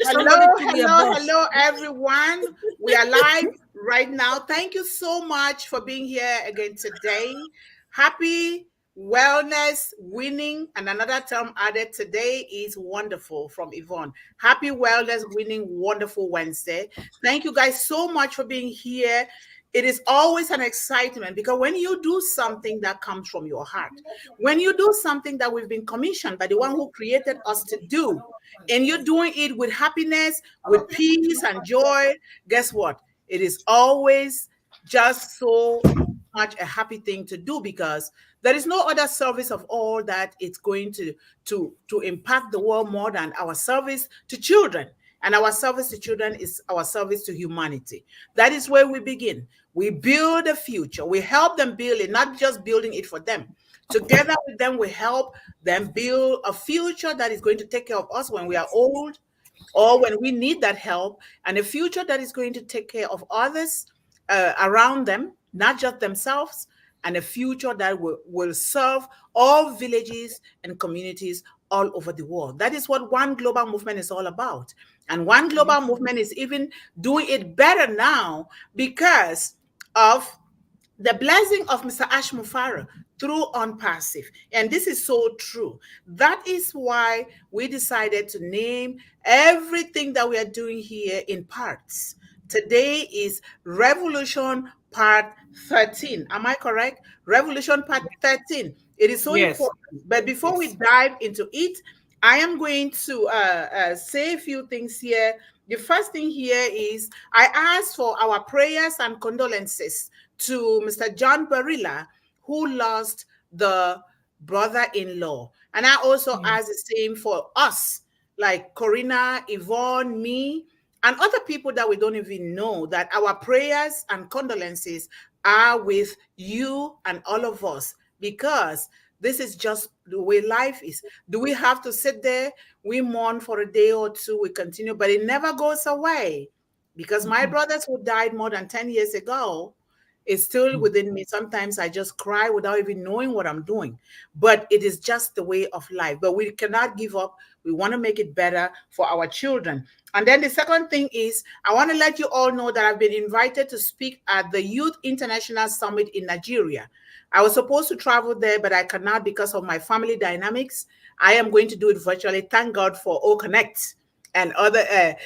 Hello, everyone. We are live right now. Thank you so much for being here again today. Happy Wellness Winning, and another term added today is wonderful from Yvonne. Happy Wellness Winning Wonderful Wednesday. Thank you guys so much for being here. It is always an excitement because when you do something that comes from your heart, when you do something that we've been commissioned by the one who created us to do, and you're doing it with happiness, with peace and joy, guess what? It is always just so much a happy thing to do because there is no other service of all that it's going to impact the world more than our service to children. And our service to children is our service to humanity. That is where we begin. We build a future. We help them build it, not just building it for them. Together with them, we help them build a future that is going to take care of us when we are old or when we need that help, and a future that is going to take care of others around them, not just themselves, and a future that will serve all villages and communities all over the world. That is what One Global Movement is all about. And One Global Movement is even doing it better now because of the blessing of Mr. Ash Mufara through OnPassive. And this is so true. That is why we decided to name everything that we are doing here in parts. Today is Revolution Part 13. Am I correct? Revolution Part 13. It is so important. But before we dive into it, I am going to say a few things here. The first thing here is I asked for our prayers and condolences to Mr. John Barilla, who lost the brother-in-law. And I also asked the same for us, like Corrina, Yvonne, me, and other people that we don't even know, that our prayers and condolences are with you and all of us, because this is just the way life is. Do we have to sit there? We mourn for a day or two, we continue, but it never goes away. Because my brothers who died more than 10 years ago, is still within me. Sometimes I just cry without even knowing what I'm doing. But it is just the way of life. But we cannot give up. We want to make it better for our children. And then the second thing is, I want to let you all know that I've been invited to speak at the Youth International Summit in Nigeria. I was supposed to travel there, but I cannot because of my family dynamics. I am going to do it virtually. Thank God for O Connect and other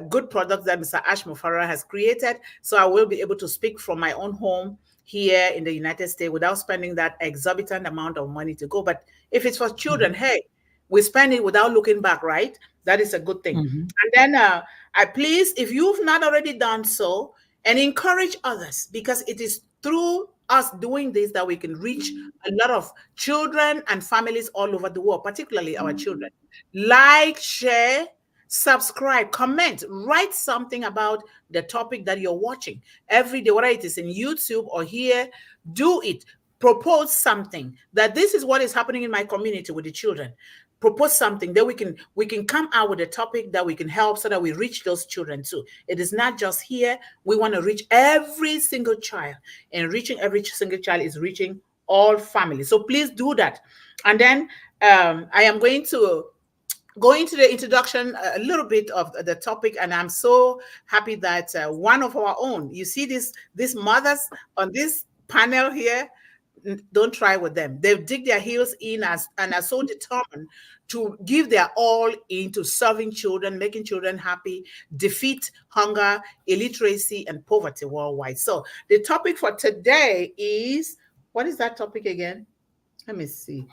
good products that Mr. Ash Mufara has created. So I will be able to speak from my own home here in the United States without spending that exorbitant amount of money to go. But if it's for children, hey, we spend it without looking back, right? That is a good thing. And then I please, if you've not already done so, and encourage others, because it is through us doing this that we can reach a lot of children and families all over the world, particularly our children. Like, share, subscribe, comment, write something about the topic that you're watching every day, whether it is in YouTube or here. Do it. Propose something that this is what is happening in my community with the children. Propose something that we can come out with a topic that we can help so that we reach those children too. It is not just here. We want to reach every single child, and reaching every single child is reaching all families. So please do that. And then I am going to go into the introduction a little bit of the topic, and I'm so happy that one of our own, you see these mothers on this panel here, don't try with them. They dig their heels in and are so determined to give their all into serving children, making children happy, defeat hunger, illiteracy, and poverty worldwide. So the topic for today is, what is that topic again? Let me see.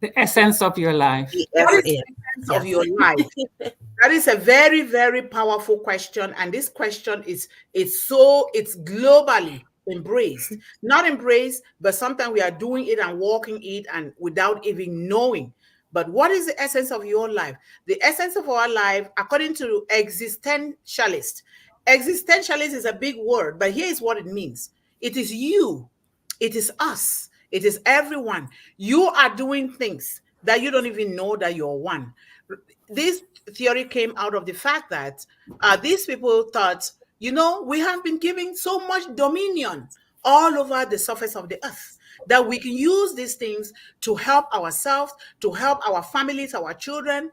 The essence of your life. The essence of your life. That is a very, very powerful question. And this question it's globally embraced. Not embraced, but sometimes we are doing it and walking it and without even knowing. But what is the essence of your life? The essence of our life, according to existentialist. Existentialist is a big word, but here is what it means. It is you. It is us. It is everyone. You are doing things that you don't even know that you're one. This theory came out of the fact that these people thought, we have been giving so much dominion all over the surface of the earth that we can use these things to help ourselves, to help our families, our children,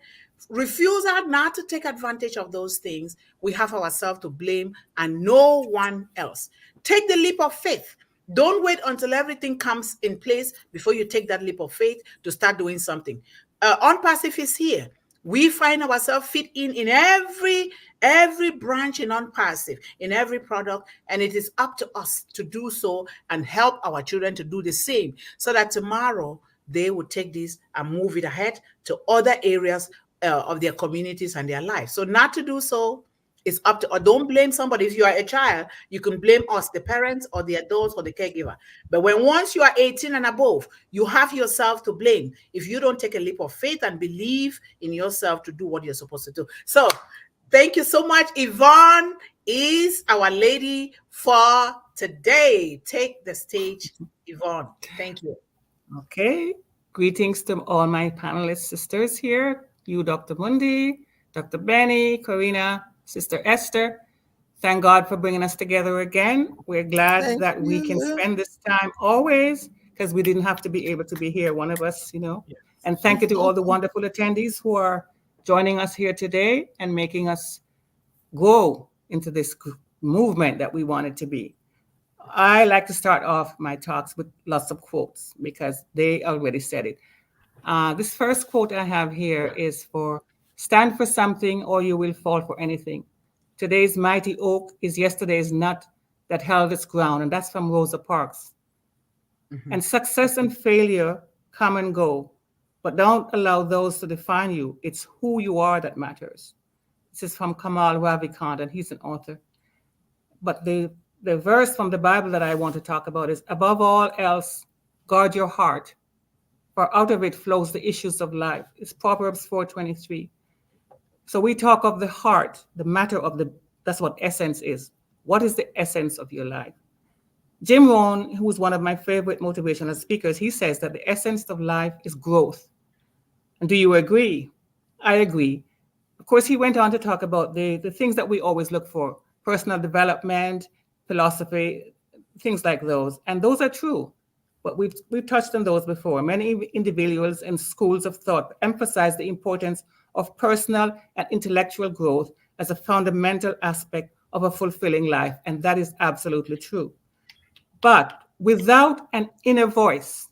refusal not to take advantage of those things, we have ourselves to blame and no one else. Take the leap of faith. Don't wait until everything comes in place before you take that leap of faith to start doing something. Unpassive is here. We find ourselves fit in every branch in Unpassive, in every product, and it is up to us to do so and help our children to do the same, so that tomorrow they will take this and move it ahead to other areas of their communities and their lives. So not to do so is up to, or don't blame somebody. If you are a child, you can blame us, the parents or the adults or the caregiver. But once you are 18 and above, you have yourself to blame if you don't take a leap of faith and believe in yourself to do what you're supposed to do. So thank you so much. Yvonne is our lady for today. Take the stage, Yvonne. Thank you. Okay. Greetings to all my panelist sisters here. You, Dr. Mundih, Dr. Benny, Corrina, Sister Esther. Thank God for bringing us together again. We're glad that we can spend this time always, because we didn't have to be able to be here, one of us, you know. Yes. And thank you to all the wonderful attendees who are joining us here today and making us go into this movement that we want it to be. I like to start off my talks with lots of quotes because they already said it. This first quote I have here is for stand for something or you will fall for anything. Today's mighty oak is yesterday's nut that held its ground. And that's from Rosa Parks. Mm-hmm. And success and failure come and go, but don't allow those to define you. It's who you are that matters. This is from Kamal Ravikant, and he's an author. But the verse from the Bible that I want to talk about is, above all else, guard your heart, for out of it flows the issues of life. It's Proverbs 4:23. So we talk of the heart, the matter of that's what essence is. What is the essence of your life? Jim Rohn, who is one of my favorite motivational speakers, he says that the essence of life is growth. And do you agree? I agree. Of course, he went on to talk about the things that we always look for, personal development, philosophy, things like those. And those are true. But we've touched on those before. Many individuals and schools of thought emphasize the importance of personal and intellectual growth as a fundamental aspect of a fulfilling life. And that is absolutely true. But without an inner voice,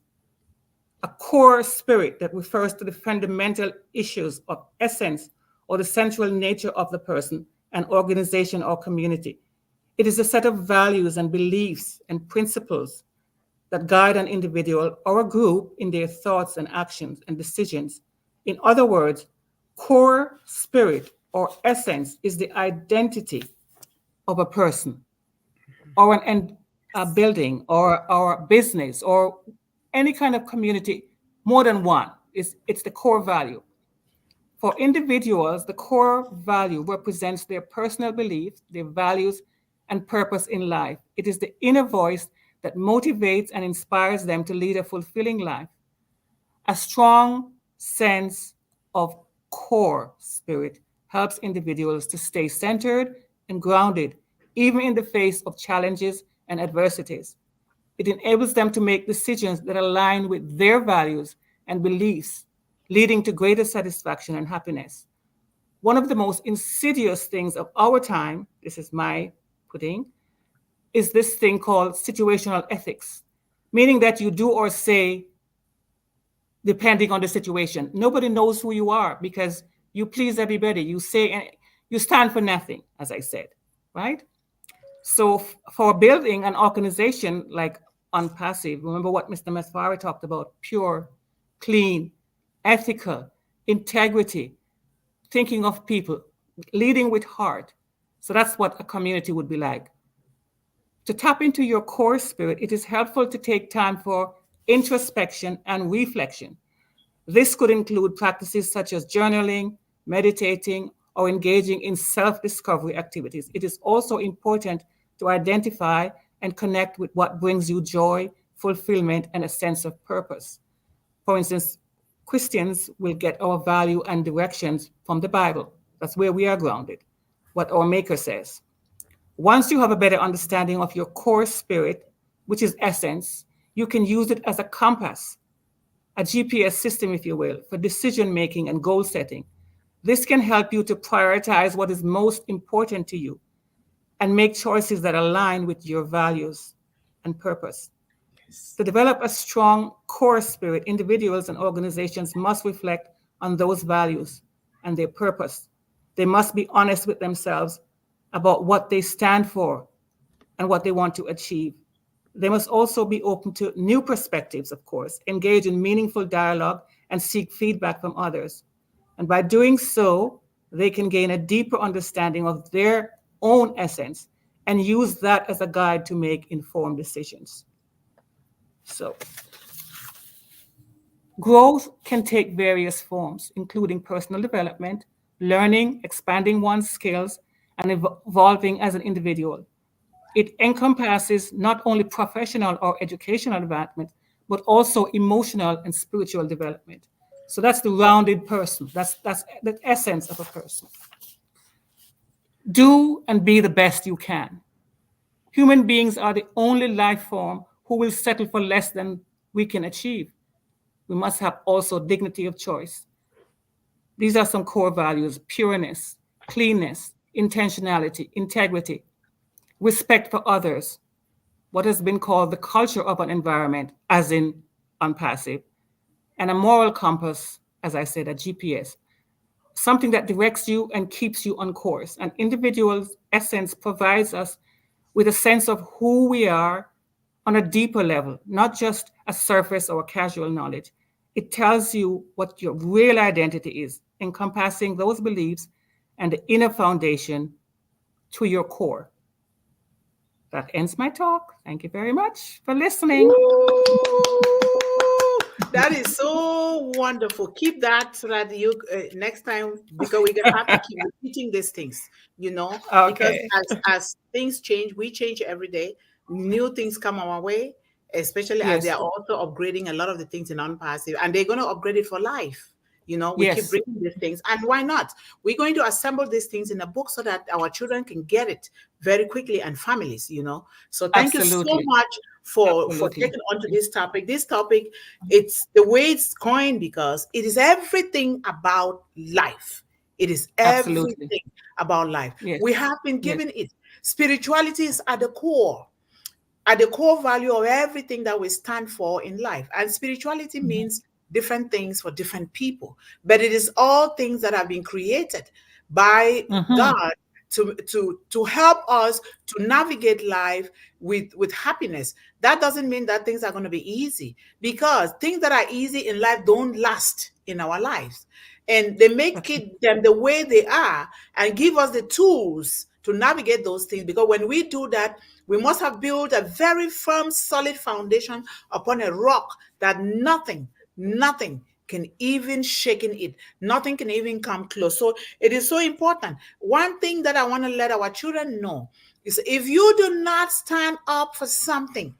a core spirit that refers to the fundamental issues of essence or the central nature of the person, an organization or community, it is a set of values and beliefs and principles that guide an individual or a group in their thoughts and actions and decisions. In other words, core spirit or essence is the identity of a person or a building or a business or any kind of community, more than one. It's the core value. For individuals, the core value represents their personal beliefs, their values, and purpose in life. It is the inner voice that motivates and inspires them to lead a fulfilling life. A strong sense of core spirit helps individuals to stay centered and grounded, even in the face of challenges and adversities. It enables them to make decisions that align with their values and beliefs, leading to greater satisfaction and happiness. One of the most insidious things of our time, this is my putting, is this thing called situational ethics, meaning that you do or say depending on the situation. Nobody knows who you are because you please everybody. You say, and you stand for nothing, as I said, right? So for building an organization like Unpassive, remember what Mr. Mesfari talked about, pure, clean, ethical, integrity, thinking of people, leading with heart. So that's what a community would be like. To tap into your core spirit, it is helpful to take time for introspection and reflection. This could include practices such as journaling, meditating, or engaging in self-discovery activities. It is also important to identify and connect with what brings you joy, fulfillment, and a sense of purpose. For instance, Christians will get our value and directions from the Bible. That's where we are grounded, what our Maker says. Once you have a better understanding of your core spirit, which is essence, you can use it as a compass, a GPS system, if you will, for decision making and goal setting. This can help you to prioritize what is most important to you and make choices that align with your values and purpose. Yes. To develop a strong core spirit, individuals and organizations must reflect on those values and their purpose. They must be honest with themselves about what they stand for and what they want to achieve. They must also be open to new perspectives, of course, engage in meaningful dialogue, and seek feedback from others. And by doing so, they can gain a deeper understanding of their own essence and use that as a guide to make informed decisions. So, growth can take various forms, including personal development, learning, expanding one's skills, and evolving as an individual. It encompasses not only professional or educational advancement, but also emotional and spiritual development. So that's the rounded person. That's the essence of a person. Do and be the best you can. Human beings are the only life form who will settle for less than we can achieve. We must have also dignity of choice. These are some core values: pureness, cleanness, intentionality, integrity, respect for others, what has been called the culture of an environment, as in unpassive, and a moral compass, as I said, a GPS, something that directs you and keeps you on course. An individual's essence provides us with a sense of who we are on a deeper level, not just a surface or a casual knowledge. It tells you what your real identity is, encompassing those beliefs and the inner foundation to your core. That ends my talk. Thank you very much for listening. Ooh, that is so wonderful. Keep that so that you next time, because we're gonna have to keep repeating these things, because Okay. as things change, we change every day. New things come our way, especially as they Yes. are also upgrading a lot of the things in unpassive, and they're gonna upgrade it for life. We keep Yes. bringing these things, and why not? We're going to assemble these things in a book so that our children can get it very quickly, and families. So thank you so Absolutely. much for Absolutely. taking on to this topic. This topic, it's the way it's coined because it is everything about life. It is Absolutely. everything about life. Yes. We have been Yes. given it. Spirituality is at the core value of everything that we stand for in life. And spirituality Mhm. means different things for different people, but it is all things that have been created by Mhm. God to help us to navigate life with happiness. That doesn't mean that things are going to be easy, because things that are easy in life don't last in our lives, and they make That's it them the way they are and give us the tools to navigate those things. Because when we do that, we must have built a very firm, solid foundation upon a rock that nothing can even shake in it. Nothing can even come close. So it is so important. One thing that I want to let our children know is, if you do not stand up for something,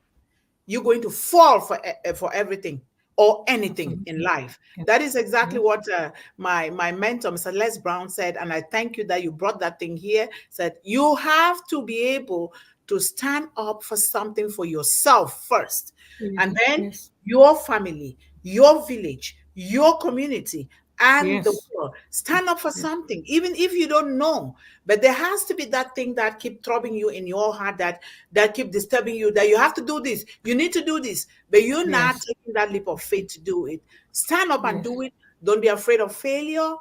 you're going to fall for everything or anything in absolutely. life. Yes. That is exactly Yes. what my mentor, Mr. Les Brown, said, and I thank you that you brought that thing here. Said you have to be able to stand up for something for yourself first, Yes. and then Yes. your family, your village, your community, and the Yes. world. Stand up for Yes. something, even if you don't know. But there has to be that thing that keep throbbing you in your heart, that keep disturbing you, that you have to do this, you need to do this, but you're not Yes. taking that leap of faith to do it. Stand up and Yes. do it. Don't be afraid of failure.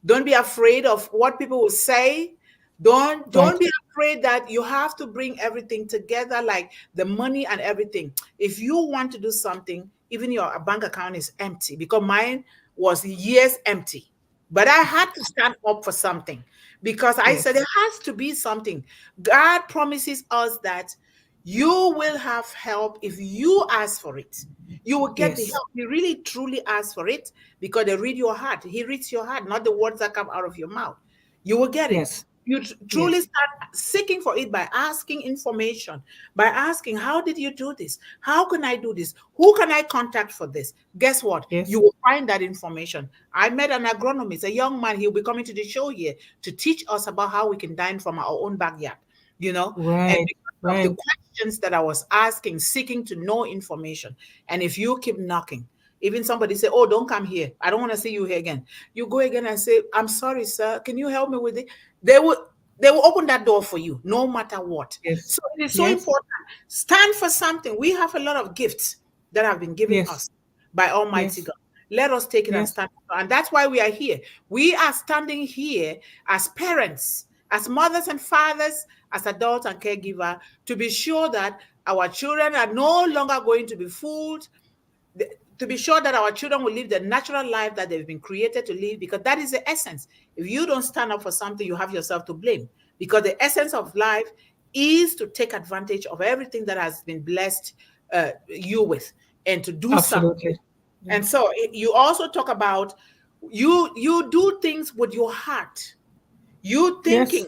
Don't be afraid of what people will say. Don't Right. be afraid that you have to bring everything together, like the money and everything. If you want to do something, even your bank account is empty, because mine was years empty. But I had to stand up for something, because I said Yes. there has to be something. God promises us that you will have help if you ask for it. You will get the Yes. help. You really truly ask for it, because they read your heart. He reads your heart, not the words that come out of your mouth. You will get it. Yes. You truly Yes. start seeking for it by asking information, by asking, how did you do this? How can I do this? Who can I contact for this? Guess what? You Yes. will find that information. I met an agronomist, a young man. He'll be coming to the show here to teach us about how we can dine from our own backyard, and Right. because of the Right. questions that I was asking, seeking to know information. And if you keep knocking, Even somebody say, "Oh, don't come here. I don't want to see you here again." You go again and say, "I'm sorry, sir. Can you help me with it?" They will they will open that door for you no matter what. Yes. So it is so Yes. important. Stand for something. We have a lot of gifts that have been given Yes. us by Almighty Yes. God. Let us take it and Yes. stand. And that's why we are here. We are standing here as parents, as mothers and fathers, as adults and caregiver, to be sure that our children are no longer going to be fooled, to be sure that our children will live the natural life that they've been created to live, because that is the essence. If you don't stand up for something, you have yourself to blame, because the essence of life is to take advantage of everything that has been blessed you with, and to do something. Absolutely. And Yes. so you also talk about you do things with your heart. You thinking Yes.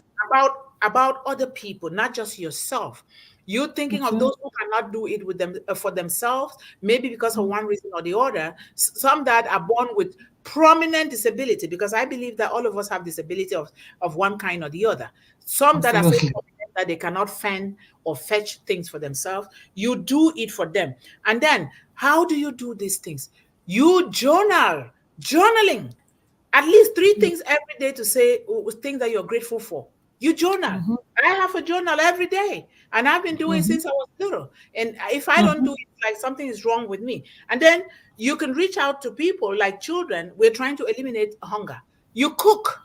about other people, not just yourself. You thinking That's of right. those who cannot do it with them for themselves, maybe because of Mm. one reason or the other. Some that are born with prominent disability, because I believe that all of us have disability of one kind or the other. Some that are so Absolutely. prominent that they cannot fend or fetch things for themselves. You do it for them. And then how do you do these things? You journaling at least three Yes. things every day to say things that you're grateful for. You journal. Mm-hmm. I have a journal every day, and I've been doing it Mm-hmm. since I was little. And if I don't Mm-hmm. do it, like something is wrong with me. And then you can reach out to people like children. We're trying to eliminate hunger. You cook.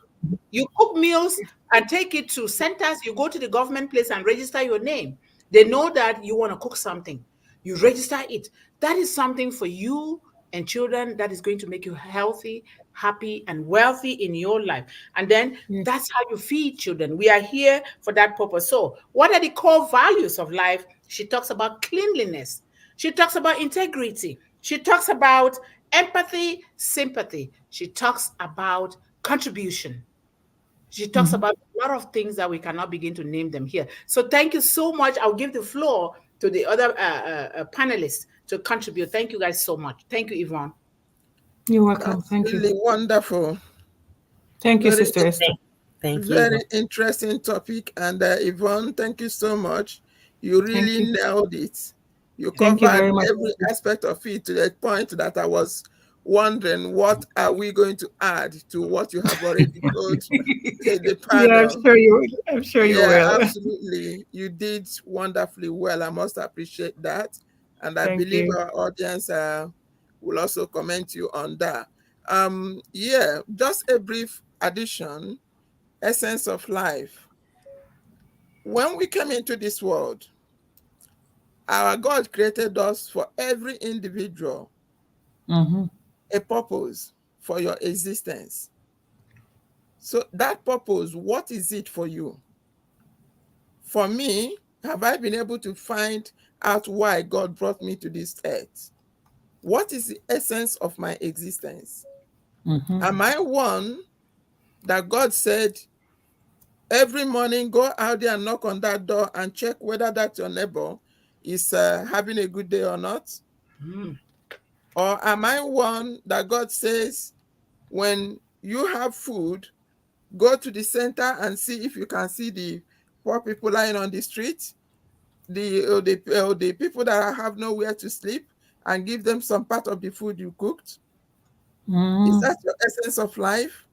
You cook meals and take it to centers. You go to the government place and register your name. They know that you want to cook something. You register it. That is something for you and children that is going to make you healthy, happy, and wealthy in your life. And then Yes. that's how you feed children. We are here for that purpose. So, what are the core values of life? She talks about cleanliness. She talks about integrity. She talks about empathy, sympathy. She talks about contribution. She talks Mm-hmm. about a lot of things that we cannot begin to name them here. So thank you so much. I'll give the floor to the other panelists to contribute. Thank you guys so much. Thank you, Yvonne. You're welcome. That's Thank you. really wonderful. Thank you, Very, Sister Esther. Thank you, very Yvonne. interesting topic. And Yvonne, thank you so much. You Thank really you. nailed it. You Thank you covered very much. every aspect of it to the point that I was wondering, what are we going to add to what you have already told the Yeah, I'm panel? sure you will. I'm sure you Yeah, will. absolutely. You did wonderfully well. I must appreciate that. And I Thank believe you. our audience will also comment you on that. Yeah, just a brief addition, essence of life. When we came into this world, our God created us for every individual Mm-hmm. a purpose for your existence. So that purpose, what is it for you? For me, have I been able to find out why God brought me to this earth? What is the essence of my existence? Mm-hmm. Am I one that God said, every morning go out there and knock on that door and check whether that your neighbor is having a good day or not? Mm. Or am I one that God says, when you have food, go to the center and see if you can see the poor people lying on the street, the people that have nowhere to sleep, and give them some part of the food you cooked? Is Mm-hmm. that your essence of life?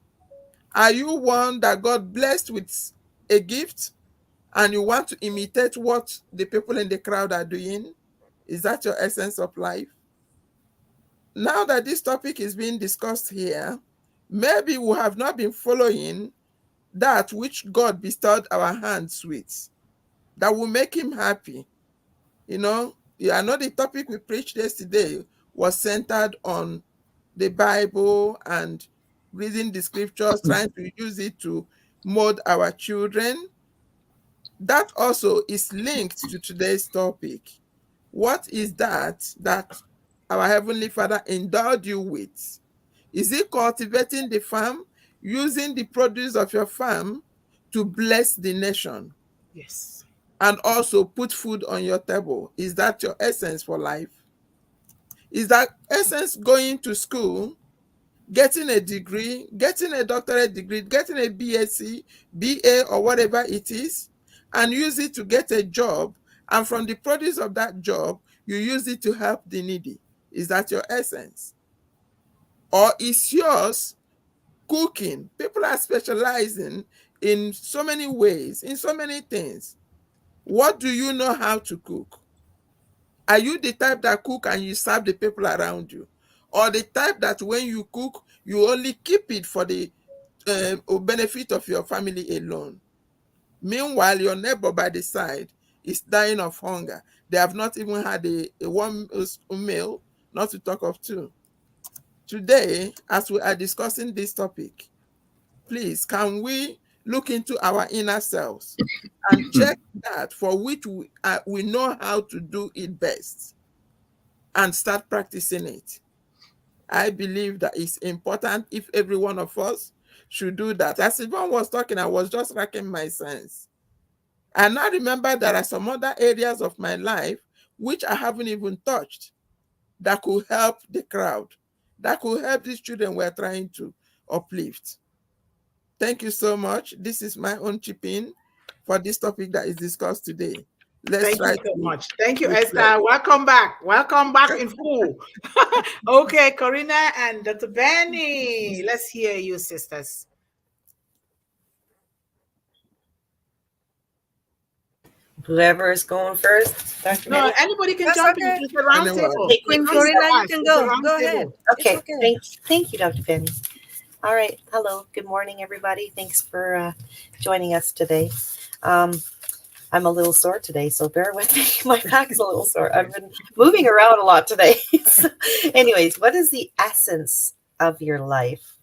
Are you one that God blessed with a gift and you want to imitate what the people in the crowd are doing? Is that your essence of life? Now that this topic is being discussed here, maybe we have not been following that which God bestowed our hands with, that will make him happy. You know, I know the topic we preached yesterday was centered on the Bible and reading the scriptures, trying to use it to mold our children. That also is linked to today's topic. What is that our Heavenly Father endowed you with? Is it cultivating the farm, using the produce of your farm to bless the nation Yes. and also put food on your table? Is that your essence for life? Is that essence going to school, getting a degree, getting a doctorate degree, getting a BSc, BA, or whatever it is, and use it to get a job, and from the produce of that job, you use it to help the needy? Is that your essence? Or is yours cooking? People are specializing in so many ways, in so many things. What do you know how to cook? Are you the type that cook and you serve the people around you? Or the type that when you cook, you only keep it for the benefit of your family alone? Meanwhile, your neighbor by the side is dying of hunger. They have not even had a warm meal, not to talk of two. Today, as we are discussing this topic, please, can we look into our inner selves and check that for which we know how to do it best and start practicing it? I believe that it's important if every one of us should do that. As Yvonne was talking, I was just racking my sense. And I remember there are some other areas of my life which I haven't even touched that could help the crowd, that could help these children we're trying to uplift. Thank you so much. This is my own chip in for this topic that is discussed today. Let's Thank you try so to much. Thank you, reflect. Esther. Welcome back. Welcome back in full. Okay, Corrina and Dr. Benny. Let's hear you, sisters. Whoever is going first, Dr. No, Benny. anybody can That's jump in. okay. It's a round Anyone. table. Hey, Queen It's not Corrina, you us. can It's a go. round Go table. ahead. Okay, It's okay. thank you, Dr. Benny. All right, hello, good morning, everybody. Thanks for joining us today. I'm a little sore today, so bear with me. My back's a little sore. I've been moving around a lot today. So, anyways, what is the essence of your life?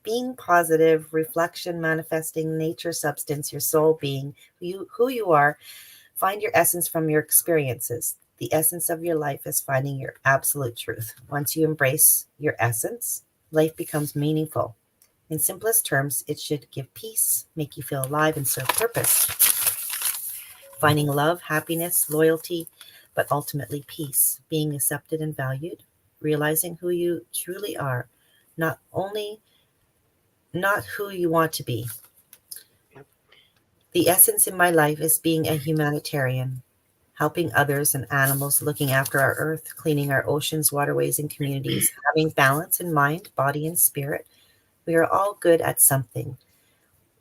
Being positive, reflection, manifesting, nature, substance, your soul being, who you are. Find your essence from your experiences. The essence of your life is finding your absolute truth. Once you embrace your essence, life becomes meaningful. In simplest terms, it should give peace, make you feel alive, and serve purpose. Finding love, happiness, loyalty, but ultimately peace, being accepted and valued, realizing who you truly are, not who you want to be. The essence in my life is being a humanitarian, helping others and animals, looking after our earth, cleaning our oceans, waterways, and communities, having balance in mind, body, and spirit. We are all good at something.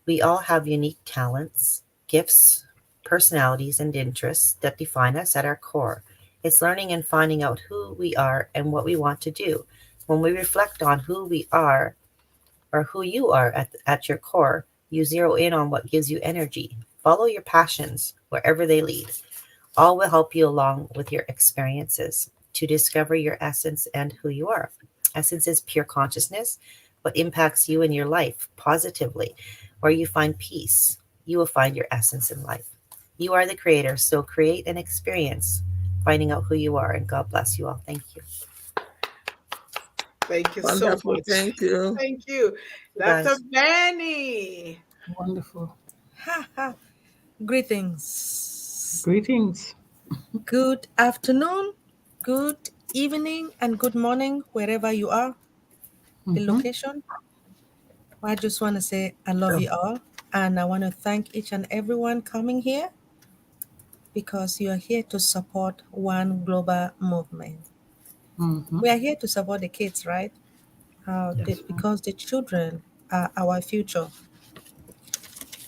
We all have unique talents, gifts, personalities, and interests that define us at our core. It's learning and finding out who we are and what we want to do. When we reflect on who we are or who you are at your core, you zero in on what gives you energy. Follow your passions wherever they lead. All will help you along with your experiences to discover your essence and who you are. Essence is pure consciousness, what impacts you in your life positively. Where you find peace, you will find your essence in life. You are the creator, so create an experience finding out who you are, and God bless you all. Thank you. Thank you so Wonderful. much. Thank you. Thank you. You Dr. guys. Benny. Wonderful. Ha, ha. Greetings. Greetings. Good afternoon, good evening, and good morning, wherever you are, the location. I just want to say I love you all. And I want to thank each and everyone coming here because you are here to support one global movement. We are here to support the kids, right? Yes. Because the children are our future.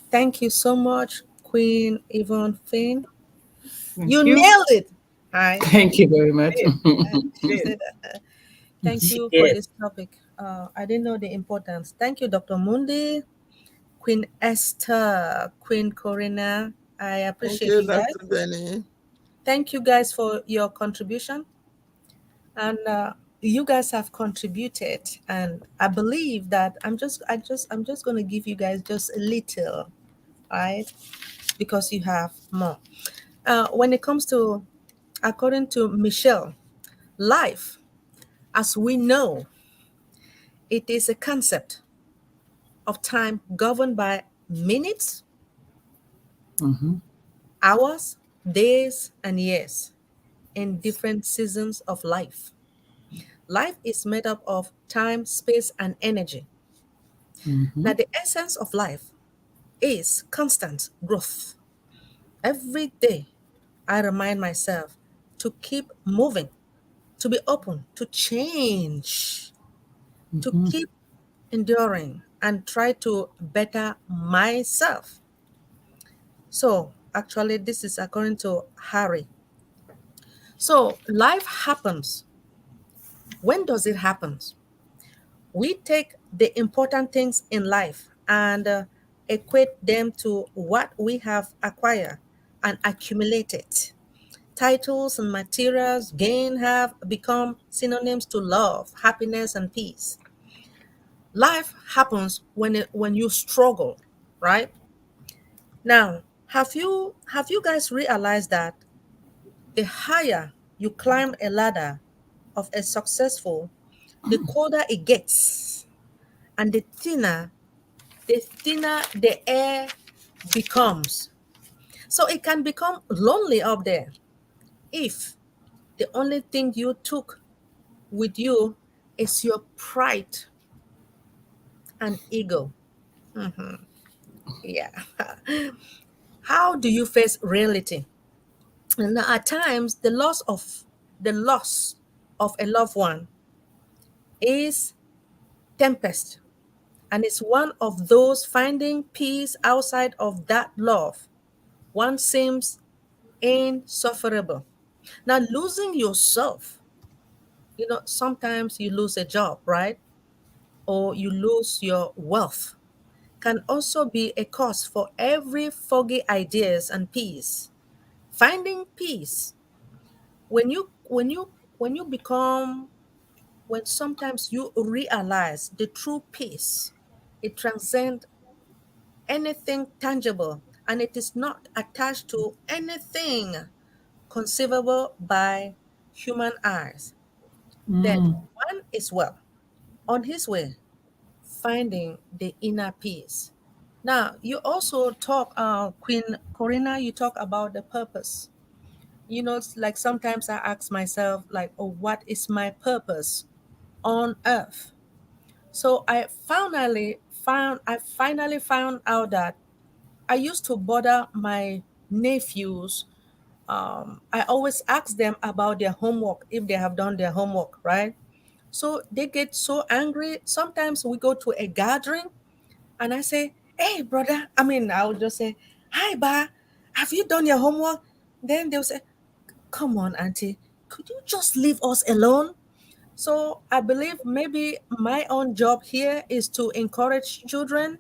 Thank you so much, Queen Yvonne Finn. You Thank you. nailed it. Hi. Thank you very much. She said, thank She you for did. this topic. I didn't know the importance. Thank you, Dr. Mundih, Queen Esther, Queen Corrina. I Thank appreciate you, you guys. Dr. Benny. Thank you guys for your contribution. And you guys have contributed. And I believe that I'm just gonna give you guys just a little, right? Because you have more. When it comes to, according to Michelle, life, as we know, it is a concept of time governed by minutes, hours, days, and years in different seasons of life. Life is made up of time, space, and energy. Now, the essence of life is constant growth. Every day, I remind myself to keep moving, to be open to change, to keep enduring and try to better myself. So, actually, this is according to Harry. So, life happens. When does it happen? We take the important things in life and equate them to what we have acquired and accumulated. Titles and materials gain have become synonyms to love, happiness, and peace. Life happens when you struggle, right? Now, have you guys realized that the higher you climb a ladder of a successful, the colder it gets, and the thinner the air becomes. So it can become lonely up there if the only thing you took with you is your pride and ego. Yeah. How do you face reality? And at times, the loss of a loved one is tempest, and it's one of those finding peace outside of that love. One seems insufferable. Now, losing yourself, sometimes you lose a job, right? Or you lose your wealth, can also be a cause for every foggy ideas and peace. Finding peace when sometimes you realize the true peace, it transcends anything tangible and it is not attached to anything conceivable by human eyes. Then one is well on his way finding the inner peace. Now, you also talk, Queen Corrina, you talk about the purpose. It's like sometimes I ask myself, like, oh, what is my purpose on earth? So I finally found out that I used to bother my nephews. I always ask them about their homework if they have done their homework, right? So they get so angry. Sometimes we go to a gathering and I say, hey, brother, I'll just say, hi, ba, have you done your homework? Then they'll say, come on, auntie, could you just leave us alone? So I believe maybe my own job here is to encourage children,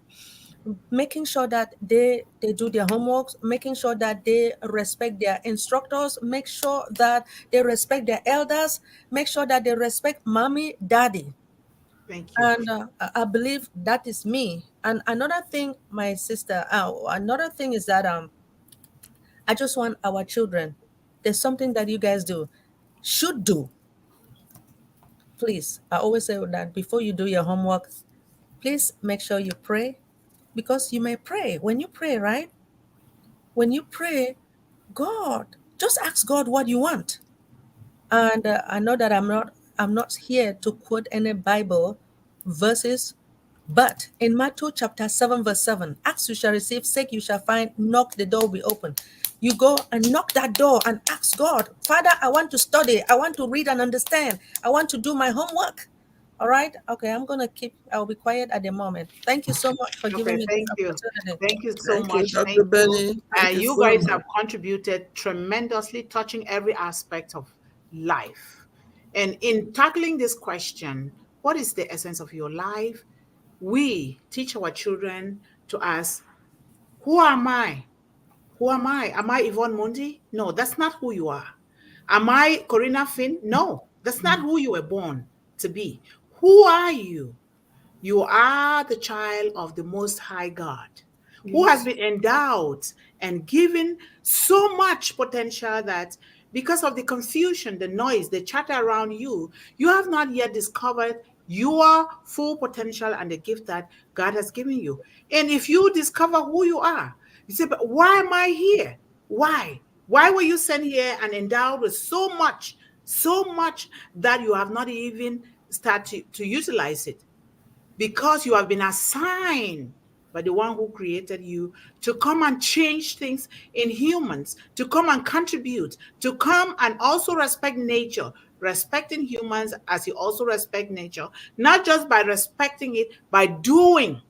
making sure that they do their homework, making sure that they respect their instructors, make sure that they respect their elders, make sure that they respect mommy, daddy. Thank you. And I believe that is me. And another thing, my sister, another thing is that I just want our children. There's something that you guys should do. Please, I always say that before you do your homework, please make sure you pray, because you may pray. When you pray, right? When you pray, God, just ask God what you want. And I know that I'm not here to quote any Bible verses, but in Matthew chapter 7, verse 7, ask you shall receive, seek you shall find, knock the door will be open. You go and knock that door and ask God, Father, I want to study, I want to read and understand, I want to do my homework. All right. Okay, I'll be quiet at the moment. Thank you so much for giving Okay, me thank this you. opportunity. Thank you so Thank you, much. Dr. Thank you. Benny. Thank you You so guys much. have contributed tremendously, touching every aspect of life. And in tackling this question, what is the essence of your life? We teach our children to ask, who am I? Who am I? Am I Yvonne Mundih? No, that's not who you are. Am I Corrina Finn? No, that's not who you were born to be. Who are you? You are the child of the Most High God, who has been endowed and given so much potential that because of the confusion, the noise, the chatter around you, you have not yet discovered your full potential and the gift that God has given you. And if you discover who you are, you say, but why am I here? Why? Why were you sent here and endowed with so much that you have not even started to utilize it? Because you have been assigned by the one who created you to come and change things in humans, to come and contribute, to come and also respect nature, respecting humans as you also respect nature, not just by respecting it, by doing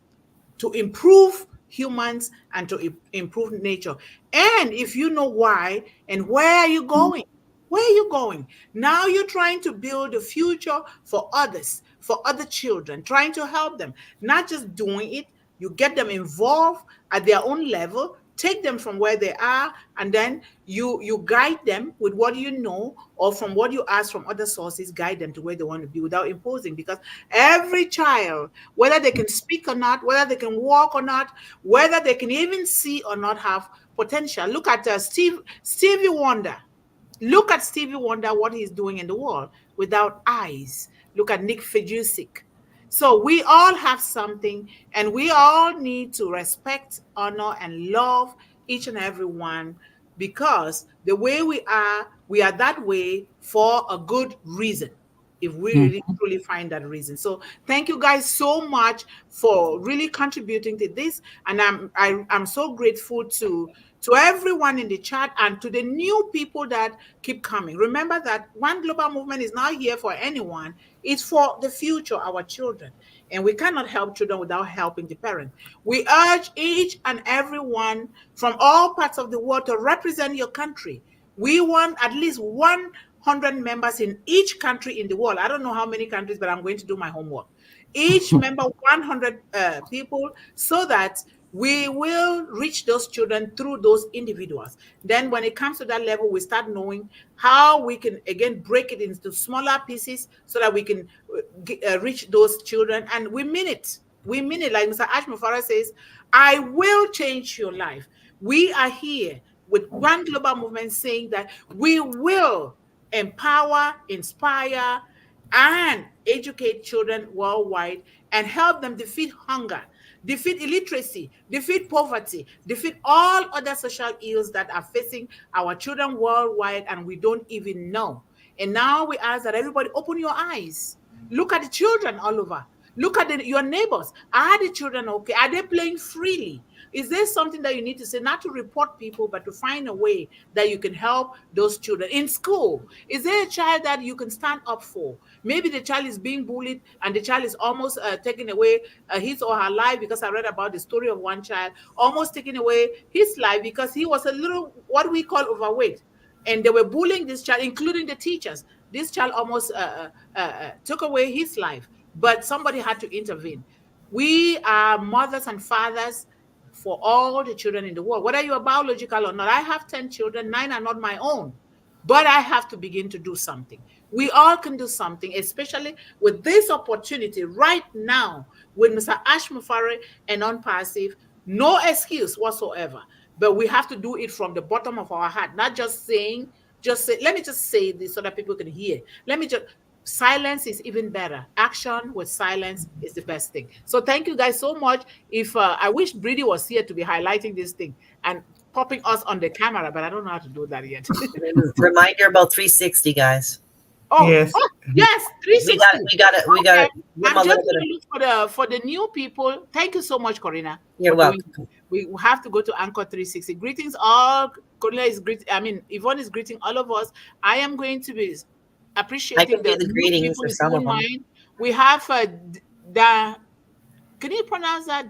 to improve humans and to improve nature. And if you know why and where are you going? Where are you going? Now you're trying to build a future for others, for other children, trying to help them, not just doing it. You get them involved at their own level, take them from where they are, and then you guide them with what you know or from what you ask from other sources, guide them to where they want to be without imposing. Because every child, whether they can speak or not, whether they can walk or not, whether they can even see or not, have potential. Look at Stevie Wonder. Look at Stevie Wonder, what he's doing in the world without eyes. Look at Nick Fajusik. So we all have something, and we all need to respect, honor, and love each and every one, because the way we are that way for a good reason, if we really truly find that reason. So thank you guys so much for really contributing to this, and I'm so grateful to everyone in the chat and to the new people that keep coming. Remember that One Global Movement is not here for anyone. It's for the future, our children. And we cannot help children without helping the parents. We urge each and every one from all parts of the world to represent your country. We want at least 100 members in each country in the world. I don't know how many countries, but I'm going to do my homework. Each member, 100 people, so that we will reach those children through those individuals. Then when it comes to that level, we start knowing how we can, again, break it into smaller pieces so that we can reach those children. And we mean it. We mean it. Like Mr. Ashmufara says, I will change your life. We are here with One Global Movement saying that we will empower, inspire, and educate children worldwide and help them defeat hunger, defeat illiteracy, defeat poverty, defeat all other social ills that are facing our children worldwide and we don't even know. And now we ask that everybody open your eyes. Look at the children all over. Look at your neighbors. Are the children okay? Are they playing freely? Is there something that you need to say, not to report people, but to find a way that you can help those children in school? Is there a child that you can stand up for? Maybe the child is being bullied and the child is almost taking away his or her life, because I read about the story of one child almost taking away his life because he was a little, what we call, overweight. And they were bullying this child, including the teachers. This child almost took away his life, but somebody had to intervene. We are mothers and fathers for all the children in the world, whether you're biological or not. I have 10 children, 9 are not my own, but I have to begin to do something. We all can do something, especially with this opportunity right now with Mr. Ashmufare and Non-Passive. No excuse whatsoever, but we have to do it from the bottom of our heart, not just saying, let me just say this so that people can hear. Silence is even better. Action with silence is the best thing. So thank you guys so much. If I wish Briddy was here to be highlighting this thing and popping us on the camera, but I don't know how to do that yet. Reminder about 360, guys. Yes. Oh, yes, 360. We got it. Okay. I'm just going to look for the new people. Thank you so much, Corrina. You're welcome. We have to go to Anchor 360. Greetings all. Corina is greeting. Yvonne is greeting all of us. I am going to be appreciating the greetings for some of them. We have can you pronounce that?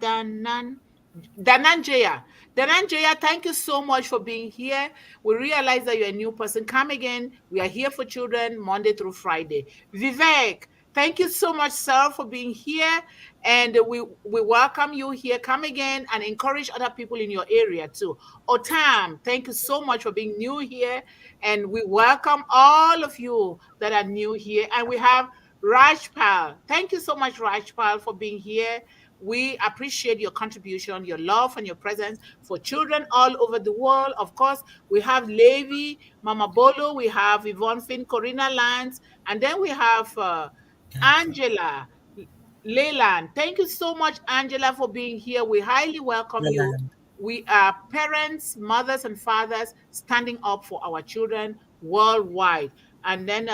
Dananjaya. Dananjaya, thank you so much for being here. We realize that you're a new person. Come again. We are here for children Monday through Friday. Vivek, thank you so much, sir, for being here. And we welcome you here. Come again and encourage other people in your area too. Otam, thank you so much for being new here. And we welcome all of you that are new here. And we have Rajpal. Thank you so much, Rajpal, for being here. We appreciate your contribution, your love, and your presence for children all over the world. Of course, we have Levi, Mama Bolo, we have Yvonne Finn, Corrina Lanz, and then we have Angela Leyland. Thank you so much, Angela, for being here. We highly welcome you. We are parents, mothers, and fathers standing up for our children worldwide. And then,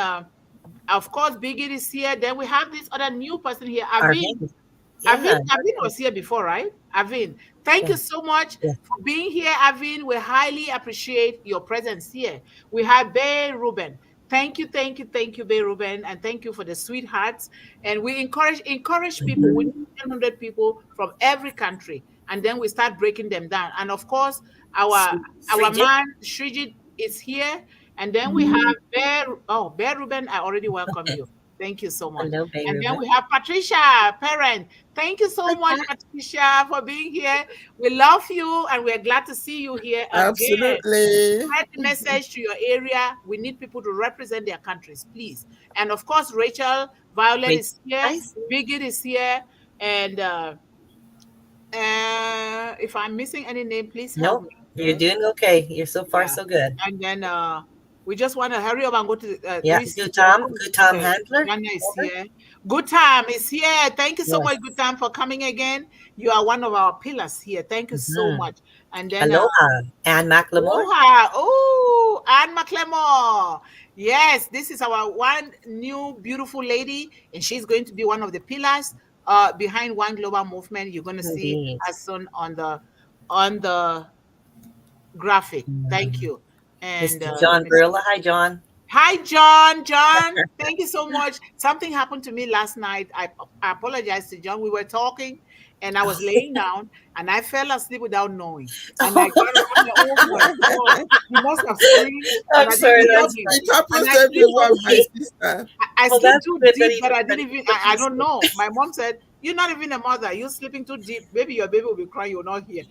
of course, Biggie is here. Then we have this other new person here, Avin. Avin was here before, right? Avin, thank you so much for being here, Avin. We highly appreciate your presence here. We have Bay Ruben. Thank you, Ruben, and thank you for the sweethearts. And we encourage people. We need 100 people from every country, and then we start breaking them down. And of course, our Srijit. man Srijit is here, and then we have Bear Ruben. I already welcome you. Thank you so much. Hello, Bay And then Ruben. we have Patricia Parent. Thank you so much, Patricia, for being here. We love you, and we're glad to see you here again. Absolutely. Spread the message to your area. We need people to represent their countries, please. And of course, Rachel, Violet is here, Nice. Biggie is here, and if I'm missing any name, please help Nope, me. you're doing okay. You're so far Yeah. so good. And then we just want to hurry up and go to Yeah, 360. good time handler. Nana is here. Good time is here. Thank you so Yes. much, Good time, for coming again. You are one of our pillars here. Thank you so much. And then Aloha, Anne McLemore. Aloha. Oh, Anne McLemore. Yes, this is our one new beautiful lady, and she's going to be one of the pillars behind One Global Movement. You're going to see Indeed. as soon on the graphic. Thank you. And Mr. John Barilla. Hi, John. Hi, John. John, thank you so much. Something happened to me last night. I apologize to John. We were talking, and I was laying down, and I fell asleep without knowing. And I got up on my God, he must have screamed. I'm sorry, that's It happens to everyone, my sister. I Well, sleep that's too good that deep, he- but I didn't even. I don't know. My mom said, "You're not even a mother. You're sleeping too deep. Maybe your baby will be crying. You're not here."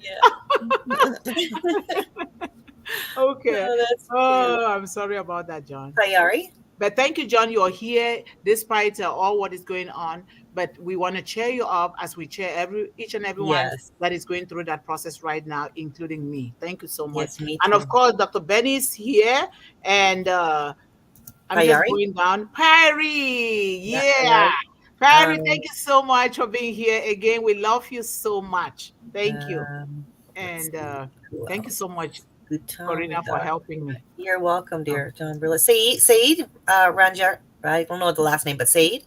Okay. Oh, that's Oh, I'm sorry about that, John. Sayari. But thank you, John. You're here despite all what is going on. But we want to cheer you up as we cheer each and everyone Yes. that is going through that process right now, including me. Thank you so much. Yes, me And too. of course, Dr. Benny is here, and I'm just Payari? going down. Perry, Yeah, yeah. Perry, Um, thank you so much for being here again. We love you so much. Thank you. And thank you so much, Good time. Corrina, for helping me. You're welcome, dear John Barilla. Saeed Ranjar. I don't know the last name, but Saeed.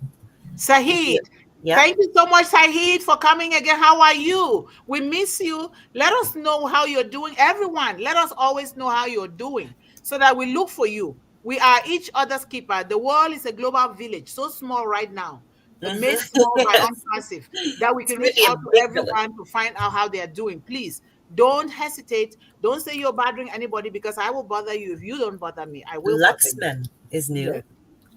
Sahid, Yeah. thank you so much, Sahid, for coming again. How are you? We miss you. Let us know how you're doing. Everyone, let us always know how you're doing so that we look for you. We are each other's keeper. The world is a global village, so small right now, but made small by unpassive, that we can reach out to everyone to find out how they are doing. Please don't hesitate. Don't say you're bothering anybody, because I will bother you if you don't bother me. I will. Luxman is new. Yes.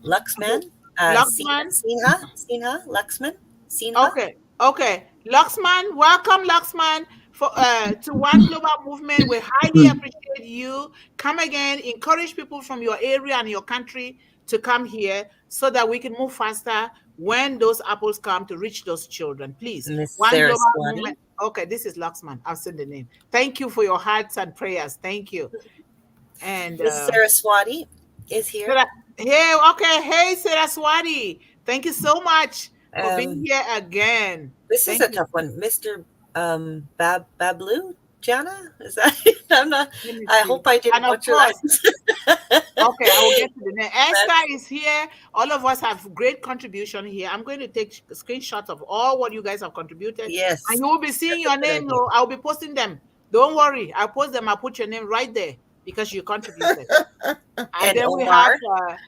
Luxman. Luxman. Sinha. Luxman. Sinha. Okay. Luxman, welcome, Luxman, for to One Global Movement. We highly appreciate you. Come again. Encourage people from your area and your country to come here so that we can move faster when those apples come to reach those children. Please. Miss One Sarah Global Swati. Movement. Okay, this is Luxman. I've seen the name. Thank you for your hearts and prayers. Thank you. And Miss Saraswati is here. Hey, Saraswati. Thank you so much for being here again. This is a tough one. Mr. Bablu Jana? Is that I'm not I hope I didn't butcher that. Okay, I will get to the name. Esther is here. All of us have great contribution here. I'm going to take screenshots of all what you guys have contributed. Yes. And you will be seeing your name. I'll be posting them. Don't worry. I'll post them. I'll put your name right there because you contributed. And then Omar, we have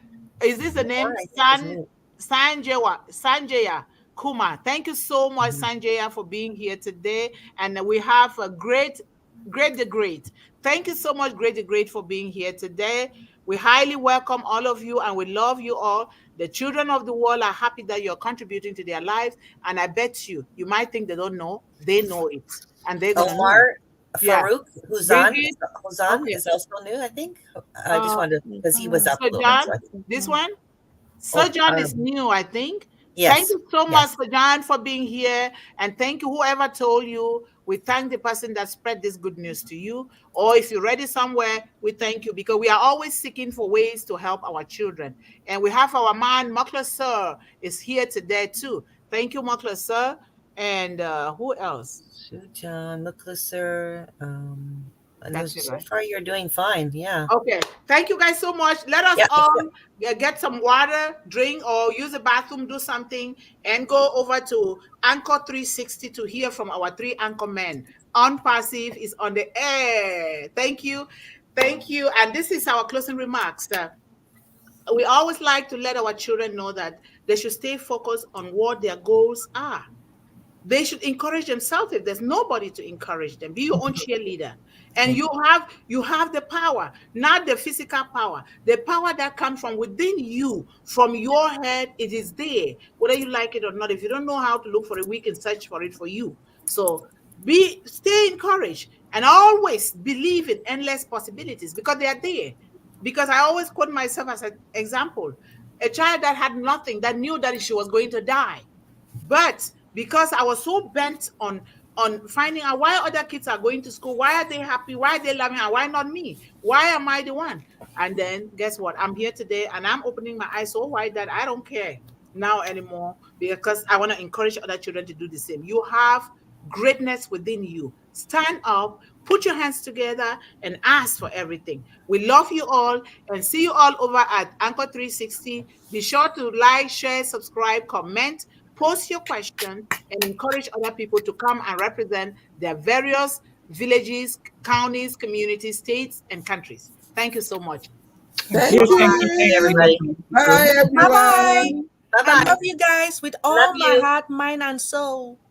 is this the name? Sanjaya Kumar. Thank you so much, Sanjaya, for being here today. And we have a Great the Great. Thank you so much, Great the Great, for being here today. We highly welcome all of you, and we love you all. The children of the world are happy that you're contributing to their lives. And I bet you might think they don't know. They know it. And they're going to know. Farouk Huzan is also new, I think. I just wanted to, because he was up. This one? Sojan is new, I think. Yes. Thank you so much, Sojan, for being here. And thank you, whoever told you. We thank the person that spread this good news to you. Or if you read it somewhere, we thank you, because we are always seeking for ways to help our children. And we have our man, Mokla Sir, is here today too. Thank you, Mokla Sir. And who else? Sujan, Muklasir. That's So far, you're doing fine. Yeah. Okay. Thank you guys so much. Let us all get some water, drink, or use the bathroom, do something, and go over to Anchor 360 to hear from our 3 anchor men. Unpassive is on the air. Thank you. And this is our closing remarks. we always like to let our children know that they should stay focused on what their goals are. They should encourage themselves. If there's nobody to encourage them, be your own cheerleader. And you have the power, not the physical power, the power that comes from within you, from your head. It is there, whether you like it or not. If you don't know how to look for it, we can search for it for you. So stay encouraged and always believe in endless possibilities, because they are there. Because I always quote myself as an example: a child that had nothing, that knew that she was going to die, but because I was so bent on finding out why other kids are going to school, why are they happy, why are they loving, and why not me? Why am I the one? And then guess what? I'm here today, and I'm opening my eyes so wide that I don't care now anymore, because I want to encourage other children to do the same. You have greatness within you. Stand up, put your hands together, and ask for everything. We love you all, and see you all over at Anchor 360. Be sure to like, share, subscribe, comment, post your question, and encourage other people to come and represent their various villages, counties, communities, states, and countries. Thank you so much. Thank Thank you. you, everybody. Bye, Bye-bye. everyone. I love you guys with all Love my you. heart, mind, and soul.